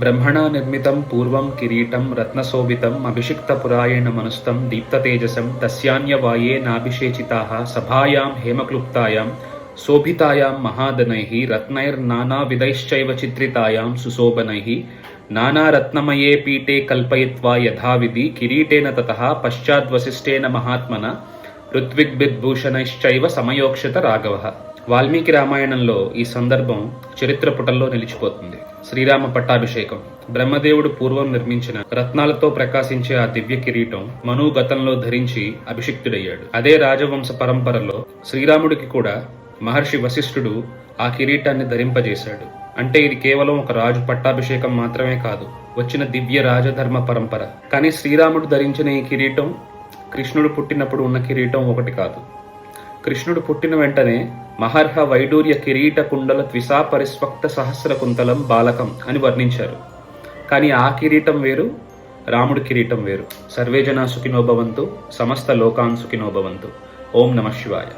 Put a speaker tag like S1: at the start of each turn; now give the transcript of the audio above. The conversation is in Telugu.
S1: బ్రహ్మణా నిర్మితం పూర్వం కిరీటం రత్నశోభితం అభిషిక్తపురాయేణ మనుస్తం దీప్తతేజసం తస్యాన్యవాయే నాభిషేచితాః సభాయాం హేమక్లుప్తాయాం శోభితాయాం మహాదనైః రత్నైర్నానావిధైశ్చైవ చిత్రితాయాం సుశోభనైః నానారత్నమయే పీఠే కల్పయిత్వా యథావిధి కిరీటేన తతః పశ్చాద్వసిష్ఠేన మహాత్మన ఋత్విగ్భిర్భూషణైశ్చైవ సమయోక్షత రాఘవః. వాల్మీకి రామాయణంలో ఈ సందర్భం చరిత్ర పుటల్లో నిలిచిపోతుంది. శ్రీరామ పట్టాభిషేకం. బ్రహ్మదేవుడు పూర్వం నిర్మించిన రత్నాలతో ప్రకాశించే ఆ దివ్య కిరీటం మను గతంలో ధరించి అభిషిక్తుడయ్యాడు. అదే రాజవంశ పరంపరలో శ్రీరాముడికి కూడా మహర్షి వశిష్ఠుడు ఆ కిరీటాన్ని ధరింపజేశాడు. అంటే ఇది కేవలం ఒక రాజు పట్టాభిషేకం మాత్రమే కాదు, వచ్చిన దివ్య రాజధర్మ పరంపర. కానీ శ్రీరాముడు ధరించిన ఈ కిరీటం కృష్ణుడు పుట్టినప్పుడు ఉన్న కిరీటం ఒకటి కాదు. కృష్ణుడు పుట్టిన వెంటనే మహర్హ వైడూర్య కిరీట కుండల త్విసా పరిస్వక్త సహస్ర కుంతలం బాలకం అని వర్ణించారు. కానీ ఆ కిరీటం వేరు, రాముడి కిరీటం వేరు. సర్వే జనా సుఖినో భవంతు, సమస్త లోకాన్ సుఖినో భవంతు. ఓం నమః శివాయ.